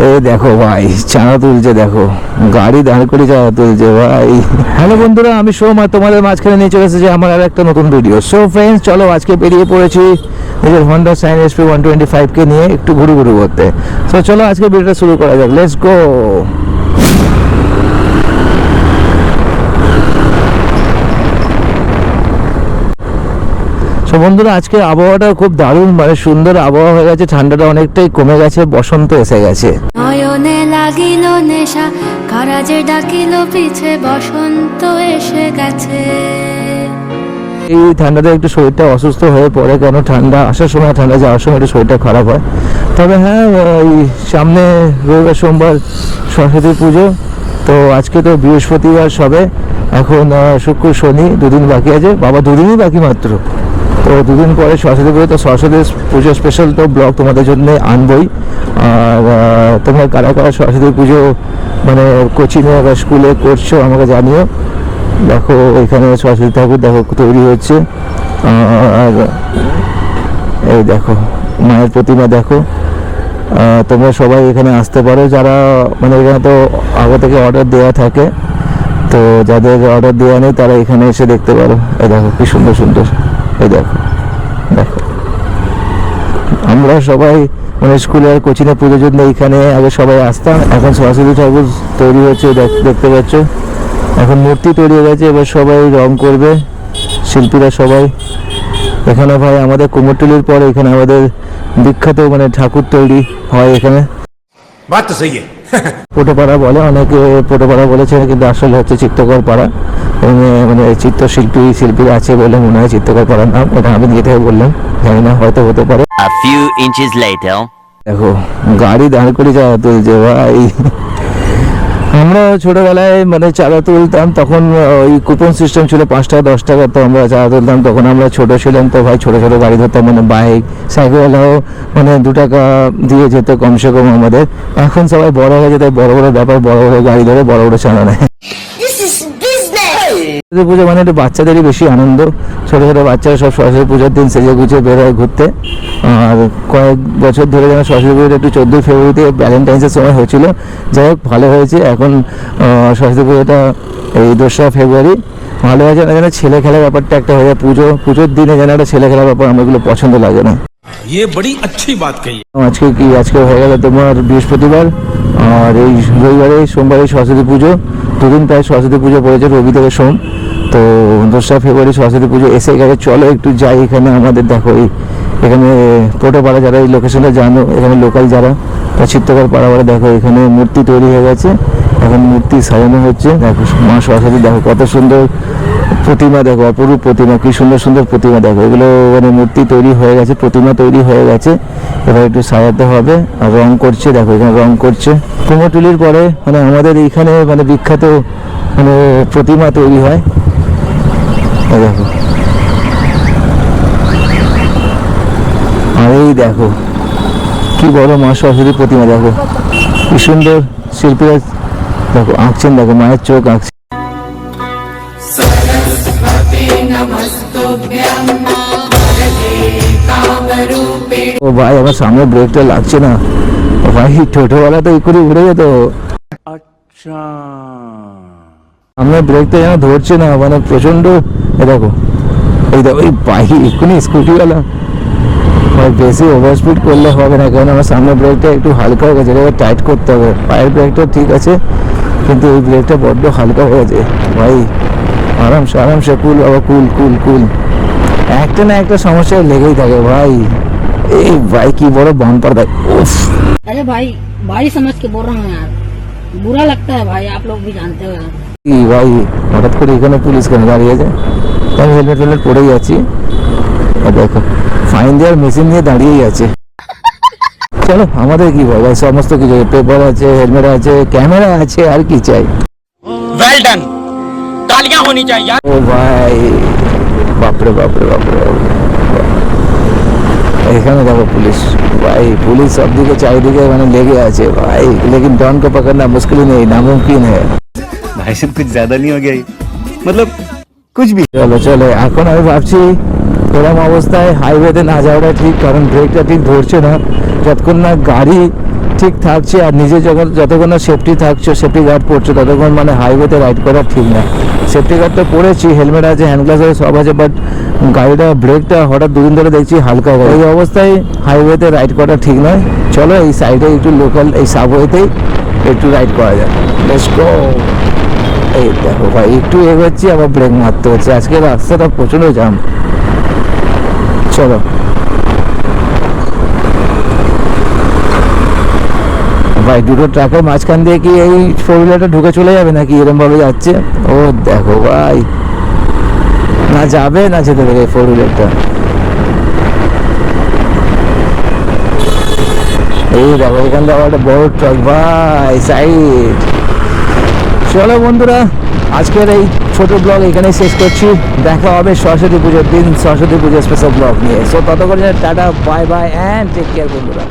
এই দেখো ভাই চাঁদা তুলছে, দেখো গাড়ি দাঁড় করে চাঁদা তুলছে ভাই। হ্যালো বন্ধুরা, আমি সোম আর তোমাদের মাঝখানে নিয়ে চলে এসেছি আমার আর একটা নতুন ভিডিও। সো ফ্রেন্ডস, চলো আজকে বেরিয়ে পড়েছি নিজের হন্ডা সাইন এসপি 125কে নিয়ে একটু ঘুরু করতে। সো চলো আজকে ভিডিওটা শুরু করা যাক, লেটস গো। তো বন্ধুরা, আজকে আবহাওয়াটা খুব দারুণ, মানে সুন্দর আবহাওয়া হয়ে গেছে, ঠান্ডাটা অনেকটাই কমে গেছে, বসন্ত এসে গেছে। নয়নে লাগিল নেশা, কারাজে ডাকিল পিছে, বসন্ত এসে গেছে। এই ঠান্ডাতে একটু শরীরটা অসুস্থ হয়ে পড়ে, কেন ঠান্ডা আসার সময় ঠান্ডা যাওয়ার সময় একটু শরীরটা খারাপ হয়। তবে হ্যাঁ, ওই সামনে রবিবার সোমবার সরস্বতী পুজো, তো আজকে তো বৃহস্পতিবার সবে, এখন শুক্র শনি দুদিন বাকি আছে, বাবা দুদিনই বাকি মাত্র। তো দুদিন পরে সরস্বতী পুজো, তো সরস্বতী পুজো স্পেশাল তো ব্লগ তোমাদের জন্য আনবই। আর তোমরা কারা কারা সরস্বতী পুজো মানে কোচিংয়ে বা স্কুলে করছো আমাকে জানিও। দেখো এখানে সরস্বতী ঠাকুর দেখো তৈরি হচ্ছে, আর এই দেখো মায়ের প্রতিমা দেখো। তোমরা সবাই এখানে আসতে পারো, যারা মানে এখানে তো আগে থেকে অর্ডার দেওয়া থাকে, তো যাদের অর্ডার দেওয়া নেই তারা এখানে এসে দেখতে পারো। এই দেখো কি সুন্দর সুন্দর, এই দেখো দেখো। আমরা সবাই মানে স্কুলে আর কোচিংয়ে পুজোর জন্য এইখানে আগে সবাই আসতাম, এখন সরস্বতী ঠাকুর তৈরি হচ্ছে দেখতে পাচ্ছ। এখন মূর্তি তৈরি হয়ে গেছে, এবার সবাই রং করবে শিল্পীরা সবাই। এখানে ভাই আমাদের কুমোরটুলির পরে এখানে আমাদের বিখ্যাত মানে ঠাকুর তৈরি হয় এখানে। বাত তো সহি পোটোপাড়া বলে অনেকে, পোটোপাড়া বলেছে, কিন্তু আসলে হচ্ছে চিত্তকর পাড়া। মানে শিল্পীরা আছে বলে মনে হয় চিত্তকর পাড়ার নাম, এটা আমি নিয়ে থেকে বললাম, জানি না হয়তো হতে পারে। A few inches later. দেখো গাড়ি দাঁড় করে চাঁদা তুলছে ভাই। আমরা ছোটবেলায় মানে চাঁদা তুলতাম, তখন ওই কুপন সিস্টেম ছিল, 5 টাকা 10 টাকা, তো আমরা চাঁদা তুলতাম। তখন আমরা ছোট ছিলাম, তো ভাই ছোট ছোট গাড়ি ধরতাম, মানে বাইক সাইকেলও মানে 2 টাকা দিয়ে যেত কমসে কম আমাদের। এখন সবাই বড় হয়ে যেতে, বড় বড় ব্যাপার, বড় বড় গাড়ি ধরে বড় বড় চাঁদা নেয়। সরস্বতী পুজো মানে একটু বাচ্চাদেরই বেশি আনন্দ, ছোট ছোট বাচ্চারা সব সরস্বতী পুজোর দিন সেজে গুছিয়ে বেরোয় ঘুরতে। আর কয়েক বছর ধরে যেন সরস্বতী পুজোটা একটু 14 ফেব্রুয়ারিতে ভ্যালেন্টাইন্সের সময় হয়েছিল, যাই হোক ভালো হয়েছে। এখন সরস্বতী পুজোটা এই 2রা ফেব্রুয়ারি ভালো হয়েছে না, যেন ছেলে খেলার ব্যাপারটা একটা হয়ে যায়। পুজোর দিনে যেন একটা ছেলে খেলার ব্যাপার আমার এগুলো পছন্দ লাগে না। ये बड़ी अच्छी बात कही। আজকে হয়ে গেল তোমার বৃহস্পতিবার, আর এই রবিবারে সোমবারে সরস্বতী পুজো, দুদিন প্রায় সরস্বতী পুজো পড়েছে, রবি থেকে সোম। তো 2রা ফেব্রুয়ারি সরস্বতী পুজো এসে গেছে। চলো একটু যাই, এখানে আমাদের দেখো এখানে পোটোপাড়া, যারা এই লোকেশনটা জানো, এখানে লোকাল যারা, তা চিত্তকর পাড়া বলে, দেখো এখানে মূর্তি তৈরি হয়ে গেছে, এখন মূর্তি সাজানো হচ্ছে। দেখো মা সরস্বতী, দেখো কত সুন্দর প্রতিমা, দেখো অপরূপ প্রতিমা, কি সুন্দর সুন্দর প্রতিমা দেখো। এগুলো মানে মূর্তি তৈরি হয়ে গেছে, প্রতিমা তৈরি হয়ে গেছে, এবার একটু সাজাতে হবে। আর রং করছে, দেখো এখানে রং করছে। কুমোরটুলির পরে মানে আমাদের এইখানে মানে বিখ্যাত মানে প্রতিমা তৈরি হয়, দেখো। আর এই দেখো কি বড় মা সরস্বতী প্রতিমা, দেখো কি সুন্দর শিল্পীরা দেখো আঁকছেন, দেখো মায়ের চোখ আঁকছে। ও ভাই, আমার সামনে ব্রেকটা লাগছে না ভাই, ছোটবেলা তো এই করে উড়ে যেত। আচ্ছা, আমার ব্রেকটা যেন ধরছে না, মানে প্রচন্ড। দেখো এই দেখো এই বাইক এক্ষুনি স্কুটিওয়ালা, বেশি ওভার স্পিড করলে হবে না, কারণ আমার সামনে ব্রেকটা একটু হালকা হয়ে গেছে, এবার টাইট করতে হবে। পায়ের ব্রেকটা ঠিক আছে, কিন্তু এই ব্রেকটা বড্ড হালকা হয়ে গেছে ভাই। আরামসে কুল বাবা, কুল। একটা না একটা সমস্যা লেগেই থাকে ভাই। এই ভাই কি বড় বাম্পার দেখ, উফ। अरे भाई भाई समझ के बोल रहा हूँ यार, बुरा लगता है भाई, आप लोग भी जानते हो यार। কি ভাই হঠাৎ করে এখানে পুলিশ কেন দাঁড়িয়ে আছে? আমি হেলমেট পরেই আছি, দেখো ফাইন দেওয়ার মেশিন নিয়ে দাঁড়িয়েই আছে। চলো আমাদের কি ভাই, সমস্ত কিছু পেপার আছে, হেলমেট আছে, ক্যামেরা আছে, আর কি চাই। वेल डन, तालियां होनी चाहिए। ও ভাই বাপরে। এখানে দেখো পুলিশ ভাই, পুলিশ সব দিকে চারিদিকে মানে লেগে আছে ভাই, लेकिन डॉन को पकड़ना मुश्किल ही नहीं, नामुमकिन है। भाई साहब कुछ ज्यादा नहीं हो गया ये? मतलब कुछ भी। চলো এখন আমি ভাবছি এরকম অবস্থায় হাইওয়েতে না যাওয়াটা ঠিক, কারণ ব্রেকটা ঠিক ধরছে না। যতক্ষণ না গাড়ি ঠিক থাকছে, আর নিজে যতক্ষণ না সেফটি থাকছো, সেফটি গার্ড পরছো, ততক্ষণ মানে হাইওয়েতে রাইড করা ঠিক না। সেফটি গার্ড তো পরেছি, হেলমেট আছে, হ্যান্ড গ্লাস আছে, সব আছে, বাট গাড়িটা ব্রেকটা হঠাৎ দুদিন ধরে দেখছি হালকা করে। এই অবস্থায় হাইওয়েতে রাইড করা ঠিক নয়। চলো এই সাইডে একটু লোকাল এই সাবওয়েতেই একটু রাইড করা যায়। Let's go. এই দেখো ভাই, একটু এগোচ্ছি আবার ব্রেক মারতে হচ্ছে, আজকে রাস্তাটা প্রচণ্ড জ্যাম। চলো ভাই, দুটো ট্রাকের মাঝখান দিয়ে কি এই 4 হুইলারটা ঢুকে চলে যাবে নাকি এরকম ভাবে যাচ্ছে? ও দেখো ভাই, না যাবে না যেতে দেবে 4 হুইলারটা। এই দেখো এখান থেকে একটা বড় ট্রাক ভাই, সাইড। চলো বন্ধুরা, আজকের এই ছোট ব্লগ এখানে শেষ করছি। দেখা হবে সরস্বতী পুজোর দিন, সরস্বতী পুজোর স্পেশাল ব্লগ নিয়ে। সো ততক্ষণে tata, bye bye and take care বন্ধুরা।